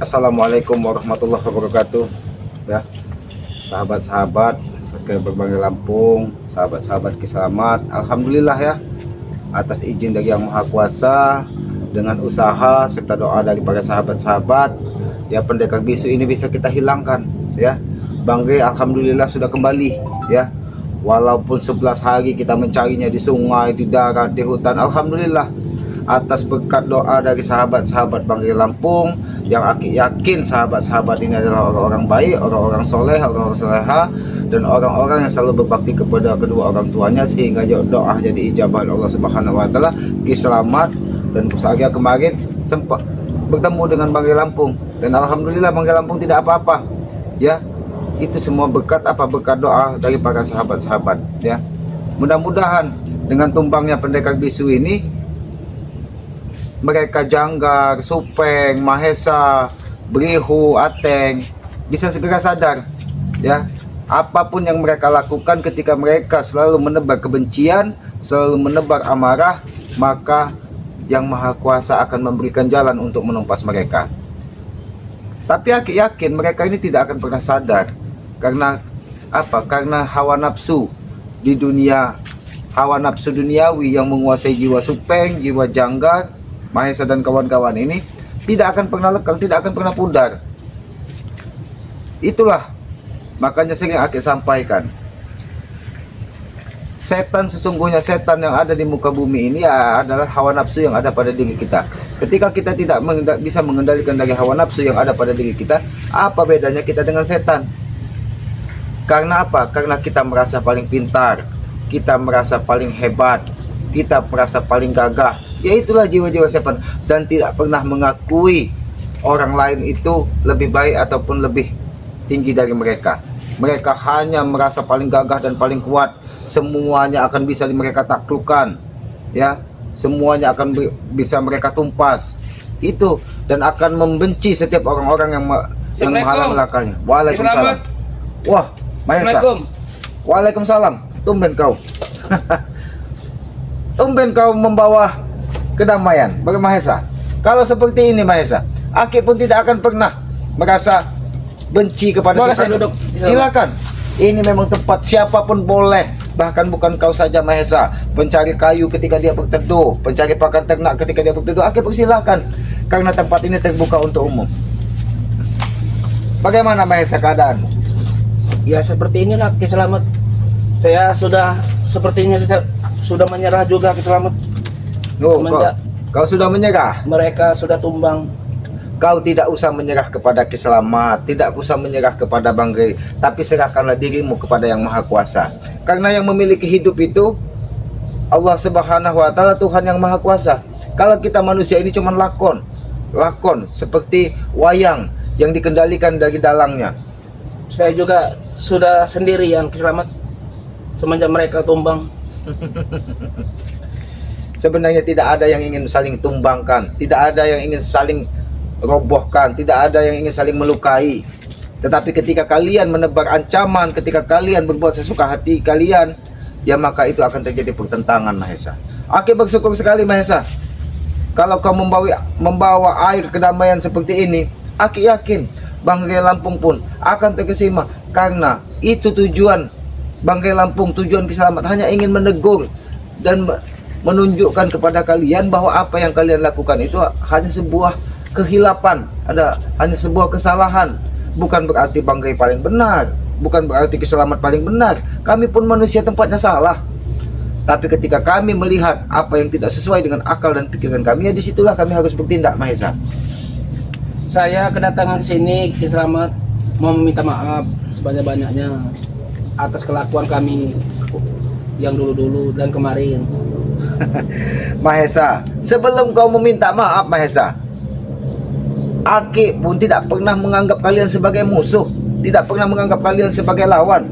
Assalamualaikum warahmatullahi wabarakatuh. Ya, sahabat-sahabat, subscriber Banggai Lampung, sahabat-sahabat Kiselamat, alhamdulillah ya, atas izin dari Yang Maha Kuasa, dengan usaha serta doa dari para sahabat-sahabat, ya pendekar bisu ini bisa kita hilangkan. Ya, Banggai alhamdulillah sudah kembali. Ya, walaupun 11 hari kita mencarinya di sungai, di darat, di hutan, alhamdulillah atas berkat doa dari sahabat-sahabat Banggai Lampung, yang Aki yakin sahabat-sahabat ini adalah orang-orang baik, orang-orang soleh, orang-orang soleha, dan orang-orang yang selalu berbakti kepada kedua orang tuanya, sehingga doa jadi ijabah Allah Subhanahu Wa Taala. Kiselamat dan saya kemarin sempat bertemu dengan Banggai Lampung, dan alhamdulillah Banggai Lampung tidak apa-apa. Ya, itu semua berkat berkat doa dari para sahabat-sahabat. Ya, mudah-mudahan dengan tumbangnya pendekar bisu ini, mereka Janggar, Supeng, Mahesa, Brihu, Ateng bisa segera sadar. Ya, apapun yang mereka lakukan, ketika mereka selalu menebar kebencian, selalu menebar amarah, maka Yang Maha Kuasa akan memberikan jalan untuk menumpas mereka. Tapi Aki yakin mereka ini tidak akan pernah sadar. Karena apa? Karena hawa nafsu di dunia, hawa nafsu duniawi yang menguasai jiwa Supeng, jiwa Janggar, Mahesa dan kawan-kawan ini tidak akan pernah lekang, tidak akan pernah pudar. Itulah makanya sering Aki sampaikan, setan sesungguhnya, setan yang ada di muka bumi ini adalah hawa nafsu yang ada pada diri kita. Ketika kita tidak bisa mengendalikan dari hawa nafsu yang ada pada diri kita, apa bedanya kita dengan setan? Karena apa? Karena kita merasa paling pintar, kita merasa paling hebat, kita merasa paling gagah. Ya itulah jiwa-jiwa setan, dan tidak pernah mengakui orang lain itu lebih baik ataupun lebih tinggi dari mereka. Mereka hanya merasa paling gagah dan paling kuat. Semuanya akan bisa mereka taklukkan. Ya, semuanya akan bisa mereka tumpas. Itu, dan akan membenci setiap orang-orang yang menghalang langkahnya. Waalaikumsalam. Wah, Mahesa. Waalaikumsalam. Tumben kau. Tumben kau membawa kedamaian bagi Mahesa. Kalau seperti ini Mahesa, Aki pun tidak akan pernah merasa benci kepada siapa. Silakan. Ini memang tempat siapapun boleh, bahkan bukan kau saja Mahesa. Pencari kayu ketika dia berteduh, pencari pakan ternak ketika dia berteduh, Aki persilakan, karena tempat ini terbuka untuk umum. Bagaimana Mahesa keadaanmu? Ya seperti inilah Kiselamat. Saya sudah sepertinya sudah menyerah juga Kiselamat. Kau sudah menyerah. Mereka sudah tumbang. Kau tidak usah menyerah kepada Kiselamat, tidak usah menyerah kepada Banggai, tapi serahkanlah dirimu kepada Yang Maha Kuasa. Karena yang memiliki hidup itu Allah Subhanahu Wa Taala, Tuhan Yang Maha Kuasa. Kalau kita manusia ini cuma lakon seperti wayang yang dikendalikan dari dalangnya. Saya juga sudah sendirian Kiselamat semenjak mereka tumbang. Sebenarnya tidak ada yang ingin saling tumbangkan, tidak ada yang ingin saling robohkan, tidak ada yang ingin saling melukai. Tetapi ketika kalian menebar ancaman, ketika kalian berbuat sesuka hati kalian, ya maka itu akan terjadi pertentangan Mahesa. Aki bersyukur sekali Mahesa, kalau kau membawa air kedamaian seperti ini. Aki yakin Banggai Lampung pun akan terkesima, karena itu tujuan Banggai Lampung, tujuan Kiselamat hanya ingin menegur dan menunjukkan kepada kalian bahwa apa yang kalian lakukan itu hanya sebuah kehilapan, hanya sebuah kesalahan. Bukan berarti Banggai paling benar, bukan berarti Kiselamat paling benar. Kami pun manusia tempatnya salah. Tapi ketika kami melihat apa yang tidak sesuai dengan akal dan pikiran kami, ya disitulah kami harus bertindak Mahesa. Saya kedatangan ke sini Kiselamat mau meminta maaf sebanyak-banyaknya atas kelakuan kami yang dulu-dulu dan kemarin. Mahesa, sebelum kau meminta maaf Mahesa, Aki pun tidak pernah menganggap kalian sebagai musuh, tidak pernah menganggap kalian sebagai lawan.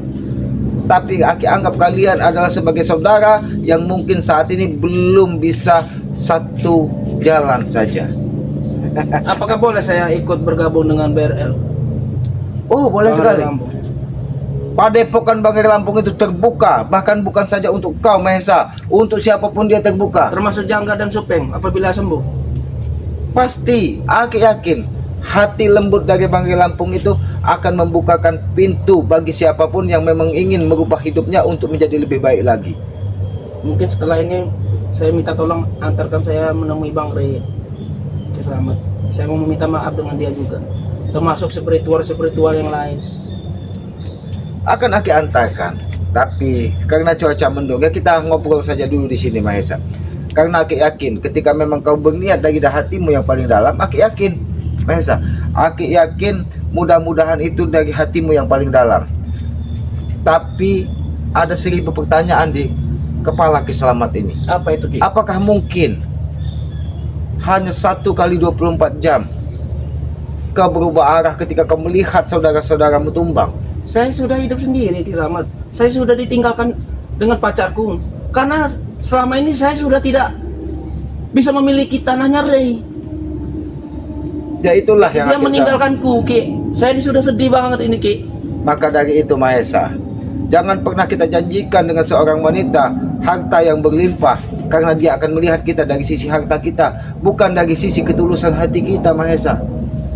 Tapi Aki anggap kalian adalah sebagai saudara yang mungkin saat ini belum bisa satu jalan saja. Apakah boleh saya ikut bergabung dengan BRL? Oh, boleh sekali. Lampung. Padepokan Banggai Lampung itu terbuka, bahkan bukan saja untuk kau Mahesa, untuk siapapun dia terbuka. Termasuk Janggar dan Supeng apabila sembuh. Pasti, Aki yakin Hati lembut dari Banggai Lampung itu akan membukakan pintu bagi siapapun yang memang ingin merubah hidupnya untuk menjadi lebih baik lagi. Mungkin setelah ini saya minta tolong antarkan saya menemui Bang Rey Ki Selamat. Saya mau meminta maaf dengan dia juga, termasuk spiritual yang lain. Akan Aki antarkan, tapi karena cuaca mendung ya kita ngobrol saja dulu di sini Mahesa. Karena Aki yakin ketika memang kau berniat dari hatimu yang paling dalam, Aki yakin Mahesa, Aki yakin mudah-mudahan itu dari hatimu yang paling dalam. Tapi ada 1000 pertanyaan di kepala Ki Selamat ini. Apa itu, Ki? Apakah mungkin hanya 1 kali 24 jam kau berubah arah ketika kau melihat saudara-saudaramu tumbang? Saya sudah hidup sendiri, Ki Selamat. Saya sudah ditinggalkan dengan pacarku. Karena selama ini saya sudah tidak bisa memiliki tanahnya Rey. Ya itulah yang Dia Aki meninggalkanku, Ki. Saya ini sudah sedih banget ini, Ki. Maka dari itu Mahesa, jangan pernah kita janjikan dengan seorang wanita harta yang berlimpah, karena dia akan melihat kita dari sisi harta kita, bukan dari sisi ketulusan hati kita Mahesa.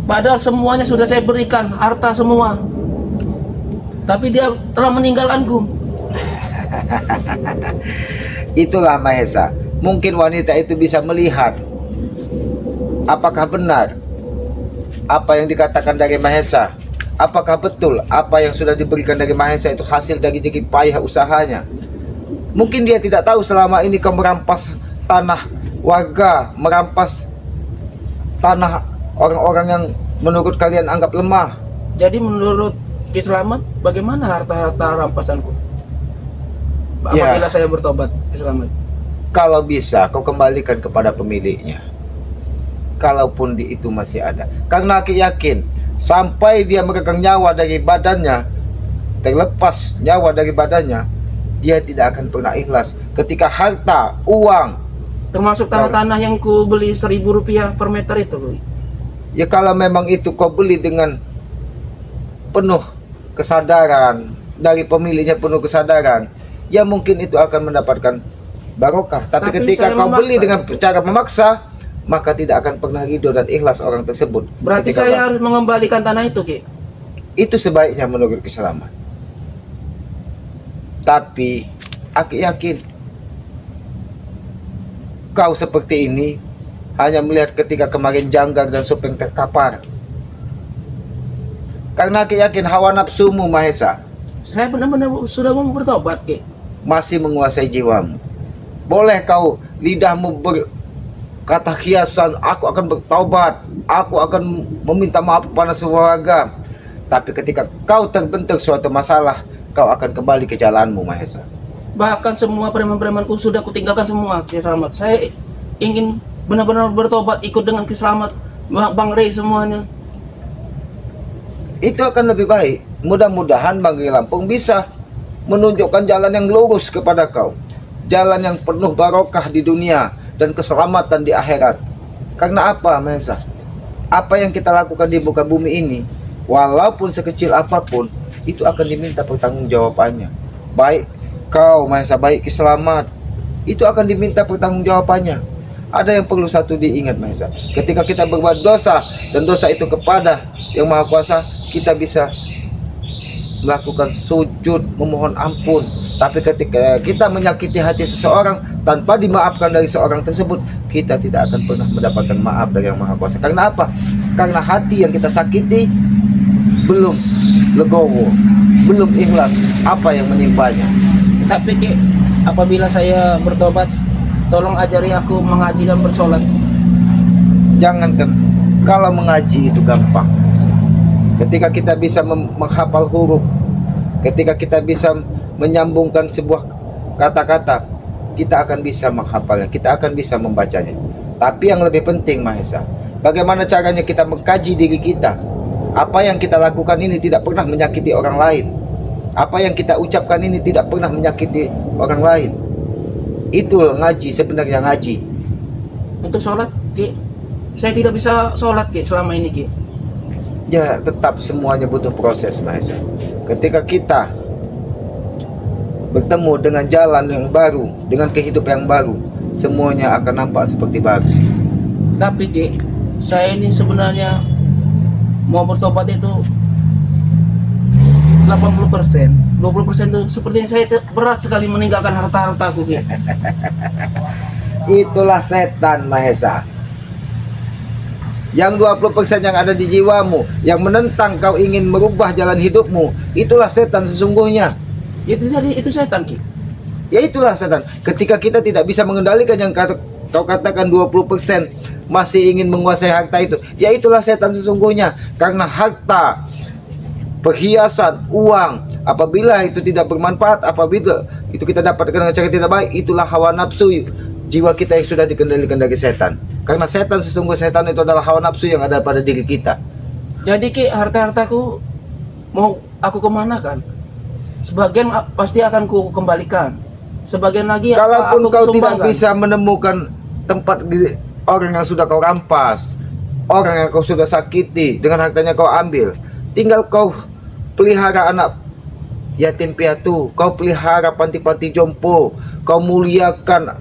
Padahal semuanya sudah saya berikan, harta semua. Tapi dia telah meninggalkanku. Itulah Mahesa, mungkin wanita itu bisa melihat apakah benar apa yang dikatakan dari Mahesa, apakah betul apa yang sudah diberikan dari Mahesa itu hasil dari jerih payah usahanya. Mungkin dia tidak tahu selama ini kau merampas tanah warga, merampas tanah orang-orang yang menurut kalian anggap lemah. Jadi menurut Ki Selamat, bagaimana harta-harta rampasanku? Ya. Apabila saya bertobat, Ki Selamat. Kalau bisa kau kembalikan kepada pemiliknya, kalaupun di itu masih ada. Karena Aki yakin sampai dia meregang nyawa dari badannya, terlepas nyawa dari badannya, dia tidak akan pernah ikhlas ketika harta, uang, Termasuk tanah-tanah yang ku beli Rp1.000 per meter itu, Boy. ya kalau memang itu kau beli dengan penuh kesadaran, dari pemiliknya penuh kesadaran, ya mungkin itu akan mendapatkan barokah. Tapi ketika saya kau beli memaksa. dengan cara memaksa, maka tidak akan pernah ridho dan ikhlas orang tersebut. Berarti Ketika saya harus mengembalikan tanah itu, Ki. itu sebaiknya menurut Ki Selamat. Tapi Aki yakin kau seperti ini hanya melihat ketika kemarin janggal dan supeng terkapar. Karena Aki yakin hawa nafsumu Mahesa Saya benar-benar sudah mau bertobat, Ki. masih menguasai jiwamu. Boleh kau lidahmu berkata hiasan, aku akan bertaubat, aku akan meminta maaf kepada semua warga. Tapi ketika kau terbentuk suatu masalah, kau akan kembali ke jalanmu Mahesa. Bahkan semua preman-premanku sudah kutinggalkan semua, Ki Selamat. Saya ingin benar-benar bertobat, ikut dengan Ki Selamat, Bang Rey semuanya. Itu akan lebih baik. Mudah-mudahan Banggai Lampung bisa menunjukkan jalan yang lurus kepada kau, jalan yang penuh barokah di dunia dan keselamatan di akhirat. Karena apa Mahesa? Apa yang kita lakukan di muka bumi ini, walaupun sekecil apapun, itu akan diminta pertanggungjawabannya. Baik kau Mahesa, baik Ki Selamat, itu akan diminta pertanggungjawabannya. Ada yang perlu satu diingat Mahesa, ketika kita berbuat dosa dan dosa itu kepada Yang Maha Kuasa, kita bisa melakukan sujud memohon ampun. Tapi ketika kita menyakiti hati seseorang tanpa dimaafkan dari seorang tersebut, kita tidak akan pernah mendapatkan maaf dari Yang Maha Kuasa. Karena apa? Karena hati yang kita sakiti belum legowo, belum ikhlas apa yang menimpanya. Tapi, Ki, apabila saya bertobat, tolong ajari aku mengaji dan bersolat. Jangankan kalau mengaji itu gampang. Ketika kita bisa menghafal huruf, ketika kita bisa menyambungkan sebuah kata-kata, kita akan bisa menghafalnya, kita akan bisa membacanya. Tapi yang lebih penting Mahesa, bagaimana caranya kita mengkaji diri kita. Apa yang kita lakukan ini tidak pernah menyakiti orang lain. Apa yang kita ucapkan ini tidak pernah menyakiti orang lain. Itu ngaji, sebenarnya ngaji. Untuk sholat, Ki, saya tidak bisa sholat, Ki, selama ini, Ki. Ya tetap semuanya butuh proses Mahesa. Ketika kita bertemu dengan jalan yang baru, dengan kehidupan yang baru, semuanya akan nampak seperti baru. Tapi, Ki, saya ini sebenarnya mau bertobat itu 80%, 20% itu sepertinya saya berat sekali meninggalkan harta-hartaku Ki. Itulah setan Mahesa. Yang 20% yang ada di jiwamu, yang menentang kau ingin merubah jalan hidupmu, itulah setan sesungguhnya. Itu setan Ki. Ya itulah setan. Ketika kita tidak bisa mengendalikan yang kau katakan 20% masih ingin menguasai harta itu, ya itulah setan sesungguhnya. Karena harta, perhiasan, uang, apabila itu tidak bermanfaat, apabila itu kita dapatkan dengan cara tidak baik, itulah hawa nafsu jiwa kita yang sudah dikendalikan dari setan. Karena setan sesungguhnya, setan itu adalah hawa nafsu yang ada pada diri kita. Jadi Ki, harta-hartaku mau aku kemanakan? Sebagian pasti akan ku kembalikan. Sebagian lagi Kalaupun aku kau tidak sumbangkan. bisa menemukan tempat orang yang sudah kau rampas, orang yang kau sudah sakiti, dengan hartanya kau ambil, tinggal kau pelihara anak yatim piatu, kau pelihara panti-panti jompo, kau muliakan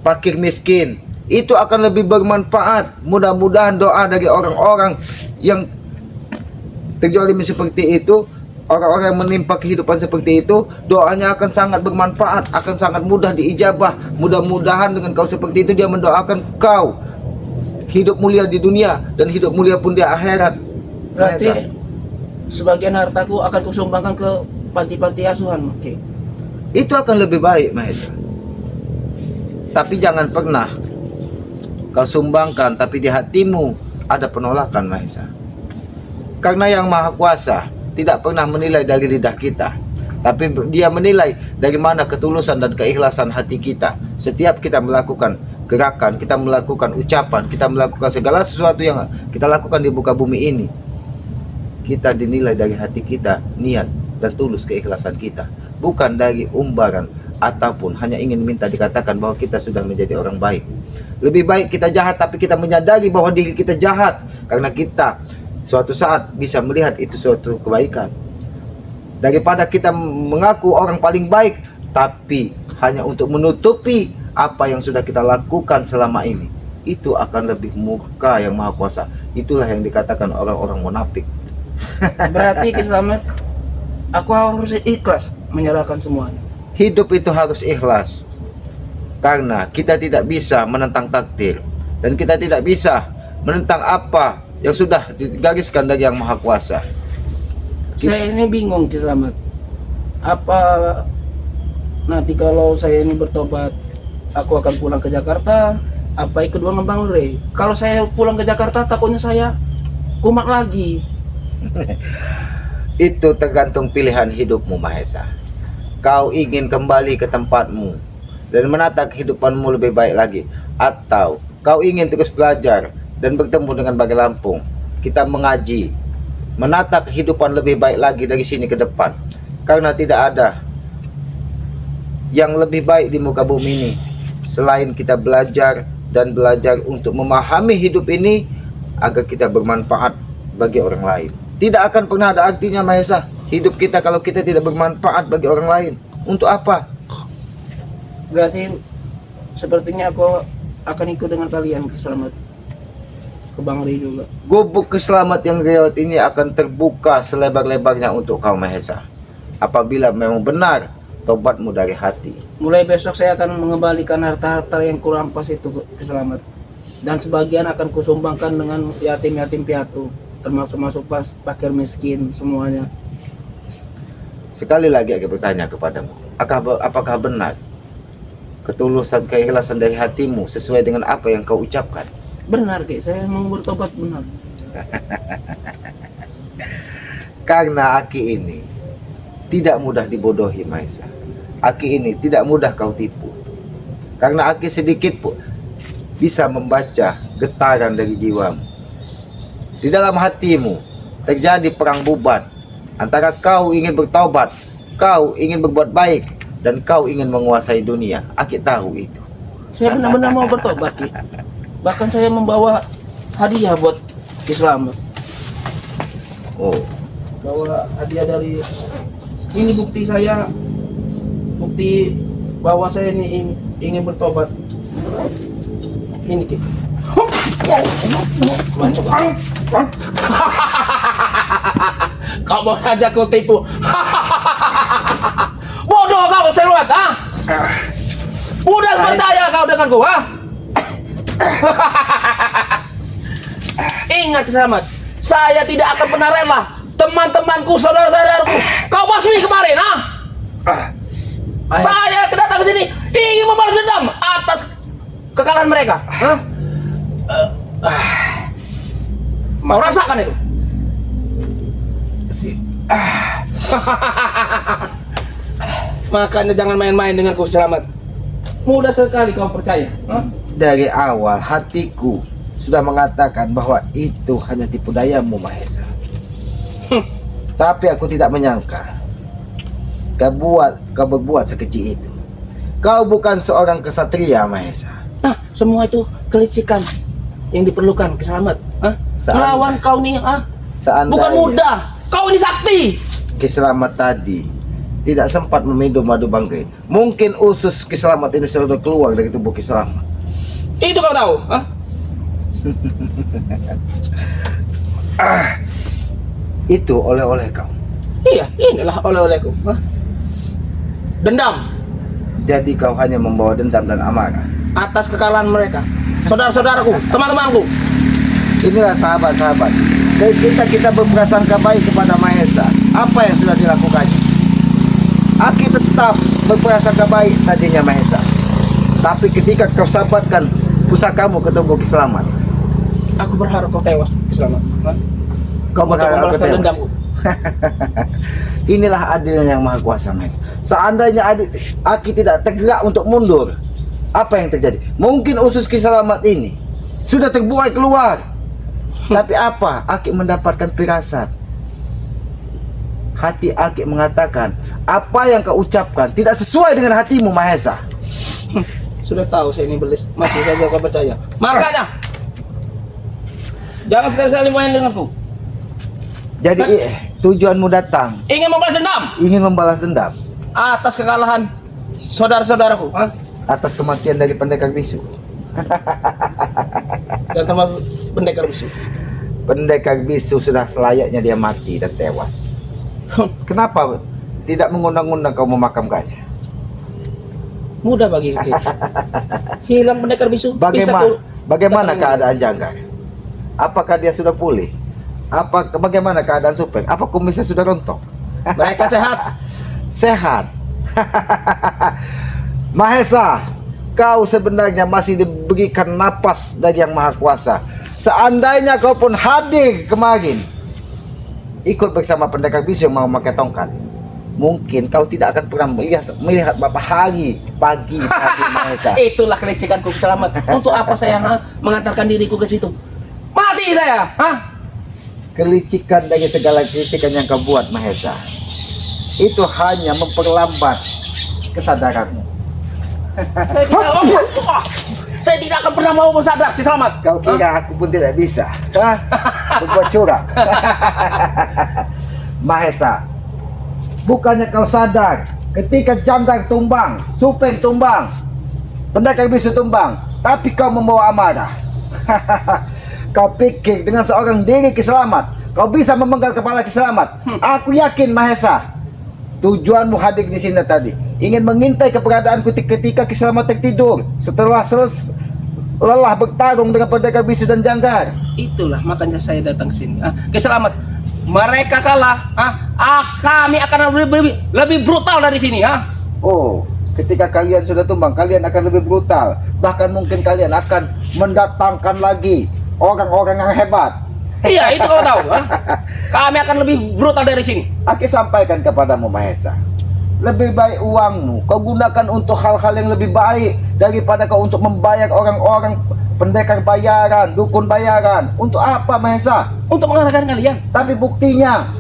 fakir miskin, itu akan lebih bermanfaat. Mudah-mudahan doa dari orang-orang yang terzalimi seperti itu, orang-orang yang menimpa kehidupan seperti itu, doanya akan sangat bermanfaat, akan sangat mudah diijabah. Mudah-mudahan dengan kau seperti itu, dia mendoakan kau hidup mulia di dunia dan hidup mulia pun di akhirat. Berarti Mahesa, sebagian hartaku akan kusumbangkan ke panti-panti asuhan. Oke. itu akan lebih baik Mahesa. Tapi jangan pernah kau sumbangkan tapi di hatimu ada penolakan Mahesa. Karena yang Maha Kuasa tidak pernah menilai dari lidah kita, tapi dia menilai dari mana ketulusan dan keikhlasan hati kita. Setiap kita melakukan gerakan, kita melakukan ucapan, kita melakukan segala sesuatu yang kita lakukan di muka bumi ini, kita dinilai dari hati kita, niat dan tulus keikhlasan kita, bukan dari umbaran ataupun hanya ingin minta dikatakan bahwa kita sudah menjadi orang baik. Lebih baik kita jahat tapi kita menyadari bahwa diri kita jahat, karena kita suatu saat bisa melihat itu suatu kebaikan, daripada kita mengaku orang paling baik tapi hanya untuk menutupi apa yang sudah kita lakukan selama ini. Itu akan lebih murka yang Maha Kuasa. Itulah yang dikatakan orang-orang munafik. Berarti Ki Slamet, aku harus ikhlas menyerahkan semuanya. Hidup itu harus ikhlas, karena kita tidak bisa menentang takdir, dan kita tidak bisa menentang apa yang sudah digariskan dari yang Maha Kuasa. Saya ini bingung Ki Slamet. Apa nanti kalau saya ini bertobat, aku akan pulang ke Jakarta, apa ikut Bang Lure? Kalau saya pulang ke Jakarta, takutnya saya kumat lagi. Itu tergantung pilihan hidupmu Mahesa. Kau ingin kembali ke tempatmu dan menata kehidupanmu lebih baik lagi, atau kau ingin terus belajar dan bertemu dengan Bagai Lampung, kita mengaji, menata kehidupan lebih baik lagi dari sini ke depan. Karena tidak ada yang lebih baik di muka bumi ini selain kita belajar dan belajar untuk memahami hidup ini agar kita bermanfaat bagi orang lain. Tidak akan pernah ada artinya Mahesa hidup kita kalau kita tidak bermanfaat bagi orang lain. Untuk apa? Berarti sepertinya aku akan ikut dengan kalian Ki Slamet ke Bang Ri juga. Gubuk Keselamat yang riwayat ini akan terbuka selebar-lebarnya untuk kau Mahesa, apabila memang benar tobatmu dari hati. Mulai besok saya akan mengembalikan harta-harta yang kurampas itu Ki Slamet, dan sebagian akan kusumbangkan dengan yatim-yatim piatu, termasuk fakir miskin semuanya. Sekali lagi aku bertanya kepadamu, apakah benar ketulusan keikhlasan dari hatimu sesuai dengan apa yang kau ucapkan? Benar Ki, saya mau bertobat benar. Karena Aki ini tidak mudah dibodohi Mahesa. Aki ini tidak mudah kau tipu, karena Aki sedikit pun bisa membaca getaran dari jiwamu. Di dalam hatimu terjadi perang bubat antara kau ingin bertaubat, kau ingin berbuat baik, dan kau ingin menguasai dunia. Aki tahu itu. Saya benar-benar mau bertobat Ki. Bahkan saya membawa hadiah buat Ki Slamet. Oh, Bawa hadiah dari ini, bukti saya, bukti bahwa saya ini ingin bertobat. Ini Ki. Masuk. Kau mau ajak ku tipu. Bodoh kau Selwat, ha? Mudah percaya kau denganku, ha? Ingat Selamat, saya tidak akan pernah rela teman-temanku, saudara-saudaraku kau basmi kemarin, ha? Saya kedatang ke sini ingin membalas dendam atas kekalahan mereka, ha? Mau rasakan itu? Makanya jangan main-main denganku Selamat. Mudah sekali kau percaya, ha? Dari awal hatiku sudah mengatakan bahwa itu hanya tipu dayamu Mahesa. Tapi aku tidak menyangka kau berbuat sekecil itu. Kau bukan seorang kesatria Mahesa. Nah, semua itu kelicikan yang diperlukan Selamat, ha? Melawan kau nih, ha? Bukan mudah. Kau ini sakti. Ki Selamat tadi tidak sempat meminum madu bangkai. Mungkin usus Ki Selamat ini sudah keluar dari tubuh Ki Selamat. Itu kau tahu, ha? Itu oleh-oleh kau. Iya, inilah oleh-olehku, ha? Dendam Jadi kau hanya membawa dendam dan amarah atas kekalahan mereka, saudara-saudaraku, teman-temanku. Inilah sahabat-sahabat. Ketika kita berprasangka baik kepada Mahesa, apa yang sudah dilakukannya? Aki tetap berprasangka baik tadinya Mahesa. Tapi ketika kau sabatkan pusakamu ke tubuh Ki Selamat, Aku berharap kau tewas, Ki Selamat, ha? kau Untuk berharap membalaskan tewas. dendamku. Inilah adilnya yang maha kuasa Mahesa. Seandainya Aki tidak tergerak untuk mundur, apa yang terjadi? Mungkin usus Ki Selamat ini sudah terbuai keluar. Tapi apa? Aki mendapatkan firasat. Hati Aki mengatakan apa yang kau ucapkan tidak sesuai dengan hatimu Mahesa. Sudah tahu saya ini belis, masih saja kau percaya. Makanya jangan sekali-sekali main denganku. Jadi tujuanmu datang Ingin membalas dendam ingin membalas dendam atas kekalahan saudara-saudaraku, ha? atas kematian dari pendekar bisu. Dan teman pendekar bisu. Pendekar bisu sudah selayaknya dia mati dan tewas. Kenapa tidak mengundang-undang kau memakamkannya? Mudah bagi kita. Hilang pendekar bisu. Bagaimana keadaan Janggar? Apakah dia sudah pulih? Bagaimana keadaan Supeng? Apa kumisnya sudah rontok? Mereka sehat. Sehat. Mahesa, kau sebenarnya masih diberikan napas dari Yang Maha Kuasa. Seandainya kau pun hadir kemarin, ikut bersama pendekar bisu yang mau memakai tongkat, mungkin kau tidak akan pernah melihat matahari pagi Mahesa. Itulah kelicikanku Selamat. Untuk apa saya mengantarkan diriku ke situ? Mati saya, ha? Kelicikan dari segala kritikan yang kau buat Mahesa, itu hanya memperlambat kesadaranmu. Saya tidak akan pernah mau bersadar, Selamat. Kau kira aku pun tidak bisa, hah? Berbuat curang. Mahesa, bukannya kau sadar ketika Janggar tumbang, Supeng tumbang, pendekar bisu tumbang, tapi kau membawa amarah. Kau pikir dengan seorang diri Ki Selamat kau bisa memenggal kepala Ki Selamat? Aku yakin Mahesa, tujuanmu hadir di sini tadi ingin mengintai keberadaanku ketika Ki Selamat tertidur setelah lelah bertarung dengan pendekar bisu dan Janggar. Itulah makanya saya datang ke sini. Ki Selamat, mereka kalah, kami akan lebih brutal dari sini, ha? Oh, ketika kalian sudah tumbang, kalian akan lebih brutal. Bahkan mungkin kalian akan mendatangkan lagi orang-orang yang hebat. Iya, itu kau tahu, ha? Kami akan lebih brutal dari sini. Aki sampaikan kepadamu Mahesa, lebih baik uangmu kau gunakan untuk hal-hal yang lebih baik daripada kau untuk membayar orang-orang pendekar bayaran, dukun bayaran. Untuk apa Mahesa? Untuk mengalahkan kalian. Tapi buktinya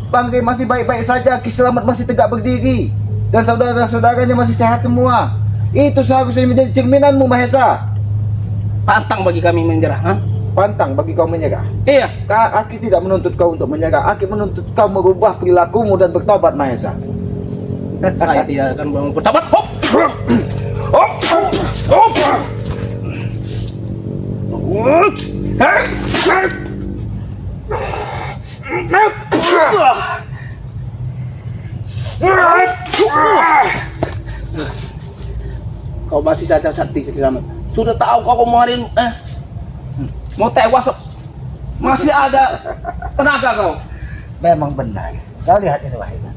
Banggai masih baik-baik saja, Ki Selamat masih tegak berdiri, dan saudara-saudaranya masih sehat semua. Itu seharusnya menjadi cerminanmu Mahesa. Pantang bagi kami menyerah, ha? Pantang bagi kau menyerah. Iya. Aki tidak menuntut kau untuk menyerah. Aki menuntut kau merubah perilakumu dan bertobat Mahesa. Saya tidak akan mau bertobat. Hop. Hop. Hop. Kau masih saja sakti Ki Selamat. Sudah tahu kau kemarin mau tewas, masih ada tenaga kau. Memang benar. Kau lihat ini Mahesa.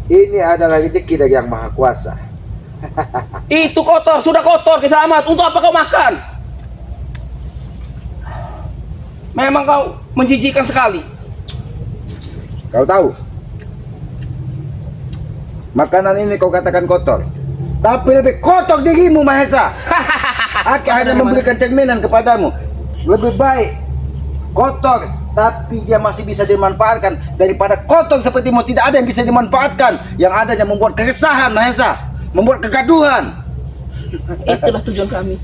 Ini adalah rezeki dari Yang Maha Kuasa. Itu kotor, sudah kotor Ki Selamat. Untuk apa kau makan? Memang kau menjijikkan sekali. Kau tahu? Makanan ini kau katakan kotor. Tapi lebih kotor dirimu Mahesa. Aku hanya memberikan cerminan kepadamu. Lebih baik kotor tapi dia masih bisa dimanfaatkan daripada kotor sepertimu tidak ada yang bisa dimanfaatkan. Yang adanya membuat keresahan Mahesa, membuat kegaduhan. Itulah tujuan kami.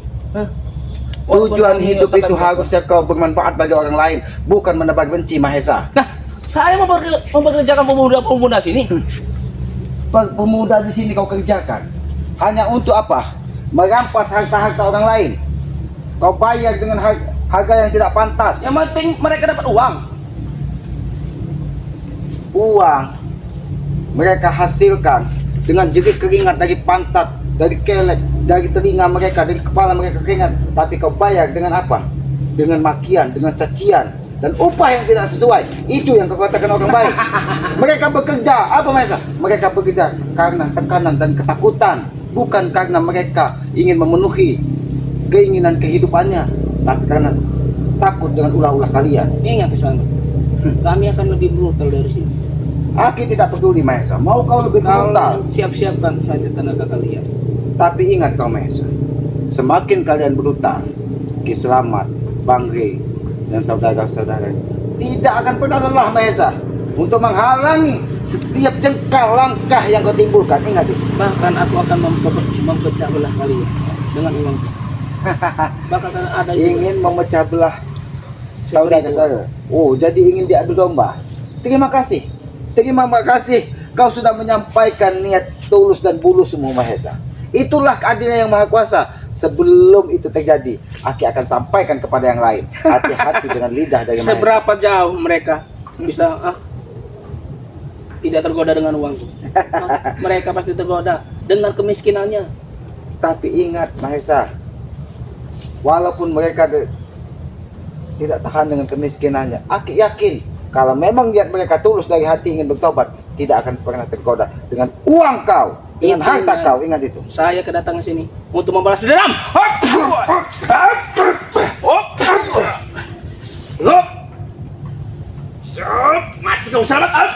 Tujuan hidup itu harusnya kau bermanfaat bagi orang lain, bukan menebar benci Mahesa. Nah, saya mempekerjakan pemuda-pemuda sini. Pemuda di sini kau kerjakan hanya untuk apa? Merampas harta-harta orang lain. Kau bayar dengan harga yang tidak pantas. Yang penting mereka dapat uang. Uang mereka hasilkan dengan jerit keringat dari pantat, dari kelek, dari telinga mereka, dari kepala mereka keringat. Tapi kau bayar dengan apa? Dengan makian, dengan cacian, dan upah yang tidak sesuai. Itu yang kau katakan orang baik. Mereka bekerja apa Mahesa? Mereka bekerja karena tekanan dan ketakutan, bukan karena mereka ingin memenuhi keinginan kehidupannya, tapi karena takut dengan ulah-ulah kalian. Ingat Ki Selamat, kami akan lebih brutal dari sini. Aku tidak peduli Mahesa, mau kau lebih brutal, Siap-siapkan saja tenaga kalian. tapi ingat kau Mahesa, semakin kalian brutal, Ki Selamat, Bang Rey, dan saudara-saudara tidak akan pernah lelah Mahesa untuk menghalangi setiap jengkal langkah yang kau timbulkan. Ingat itu. Bahkan aku akan memecah belah kalian dengan uang. Bahkan ada Ingin memecah belah saudara-saudara. Oh, jadi ingin diadu domba. Terima kasih. Terima kasih. Kau sudah menyampaikan niat tulus dan bulusmu Mahesa. Itulah keadilan Yang Maha Kuasa. Sebelum itu terjadi, Aki akan sampaikan kepada yang lain. Hati-hati dengan lidah dari Mahesa. seberapa jauh mereka bisa tidak tergoda dengan uang. Mereka pasti tergoda dengan kemiskinannya. Tapi ingat Mahesa, walaupun mereka tidak tahan dengan kemiskinannya, Aki yakin kalau memang niat mereka tulus dari hati ingin bertobat, tidak akan pernah tergoda dengan uang kau, dengan harta kau. Ingat itu. Saya kedatangan sini untuk membalas dendam. Mati kau Selamat.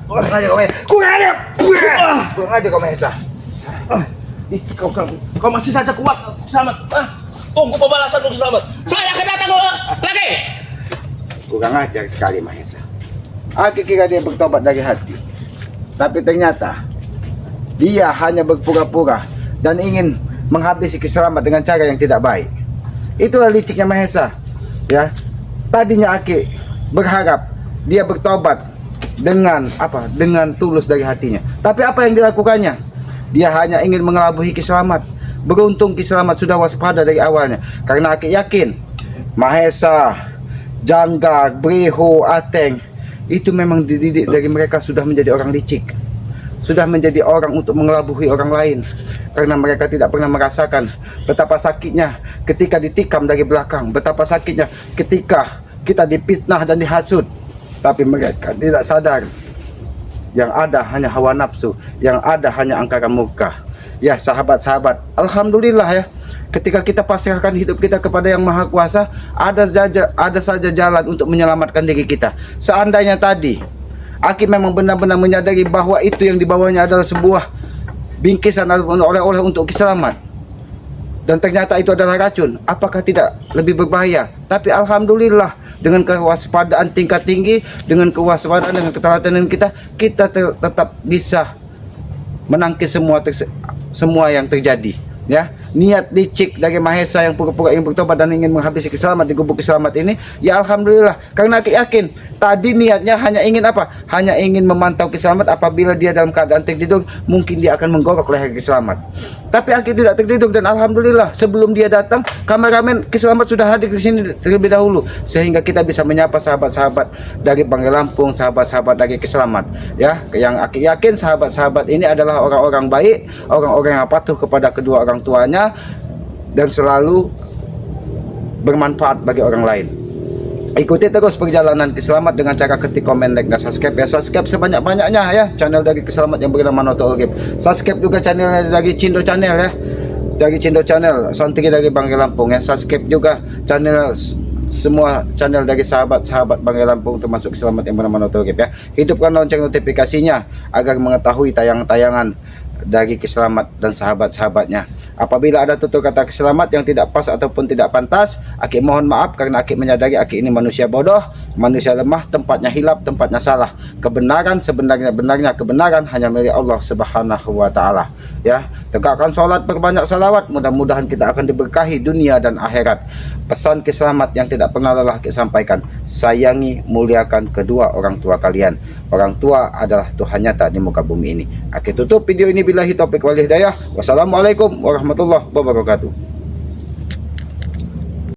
Kurang aja kau Mahesa. Kurang aja kau Mahesa. Kau masih saja kuat Selamat. Tunggu pembalasan untuk Selamat. Saya akan datang lagi. Kurang ajar sekali Mahesa. Aki kira dia bertobat dari hati, tapi ternyata dia hanya berpura-pura dan ingin menghabisi Ki Selamat dengan cara yang tidak baik. Itulah liciknya Mahesa. Ya, tadinya Aki berharap dia bertobat dengan apa? Dengan tulus dari hatinya. Tapi apa yang dilakukannya? Dia hanya ingin mengelabui Ki Selamat. Beruntung Ki Selamat sudah waspada dari awalnya, karena Aki yakin Mahesa, Janggar, Breho, Ateng itu memang dididik dari mereka sudah menjadi orang licik, sudah menjadi orang untuk mengelabui orang lain, karena mereka tidak pernah merasakan betapa sakitnya ketika ditikam dari belakang, betapa sakitnya ketika kita dipitnah dan dihasut. Tapi mereka tidak sadar, yang ada hanya hawa nafsu, yang ada hanya angkara murka. Ya sahabat-sahabat, alhamdulillah ya, ketika kita pasrahkan hidup kita kepada Yang Maha Kuasa, ada saja jalan untuk menyelamatkan diri kita. Seandainya tadi Aki memang benar-benar menyadari bahwa itu yang dibawanya adalah sebuah bingkisan oleh-oleh untuk Ki Selamat, dan ternyata itu adalah racun, apakah tidak lebih berbahaya? Tapi alhamdulillah, dengan kewaspadaan tingkat tinggi, dengan kewaspadaan, dengan keteladanan kita tetap bisa menangkis semua yang terjadi. Ya, niat licik dari Mahesa yang pura-pura ingin bertobat dan ingin menghabisi Ki Selamat di gubuk Ki Selamat ini, ya alhamdulillah, karena Aki yakin tadi niatnya hanya ingin apa? Hanya ingin memantau Ki Selamat. Apabila dia dalam keadaan tertidur, mungkin dia akan menggorok leher Ki Selamat. Tapi Aki tidak tertidur, dan alhamdulillah sebelum dia datang, kameramen Ki Selamat sudah hadir di sini terlebih dahulu, sehingga kita bisa menyapa sahabat-sahabat dari Banggai Lampung, sahabat-sahabat dari Ki Selamat, ya. Yang Aki yakin sahabat-sahabat ini adalah orang-orang baik, orang-orang yang patuh kepada kedua orang tuanya dan selalu bermanfaat bagi orang lain. Ikuti terus perjalanan Ki Selamat dengan cara ketik komen, like, dan subscribe ya. Subscribe sebanyak-banyaknya ya channel dari Ki Selamat yang bernama Noto Urip. Subscribe juga channel dari Cindo Channel ya. Dari Cindo Channel, santri dari Banggai Lampung ya. Subscribe juga channel semua channel dari sahabat-sahabat Banggai Lampung termasuk Ki Selamat yang bernama Noto Urip ya. Hidupkan lonceng notifikasinya agar mengetahui tayangan-tayangan dari Ki Selamat dan sahabat-sahabatnya. Apabila ada tutur kata Ki Selamat yang tidak pas ataupun tidak pantas, Aki mohon maaf karena Aki menyadari Aki ini manusia bodoh, manusia lemah, tempatnya hilap, tempatnya salah. Kebenaran sebenarnya kebenaran hanya milik Allah Subhanahu wa taala. Ya, tegakkan sholat, berbanyak salawat, mudah-mudahan kita akan diberkahi dunia dan akhirat. Pesan Ki Selamat yang tidak pernah lelah Ki sampaikan, sayangi, muliakan kedua orang tua kalian. Orang tua adalah Tuhan nyata di muka bumi ini. Aki tutup video ini billahi taufik wal hidayah. Wassalamualaikum warahmatullahi wabarakatuh.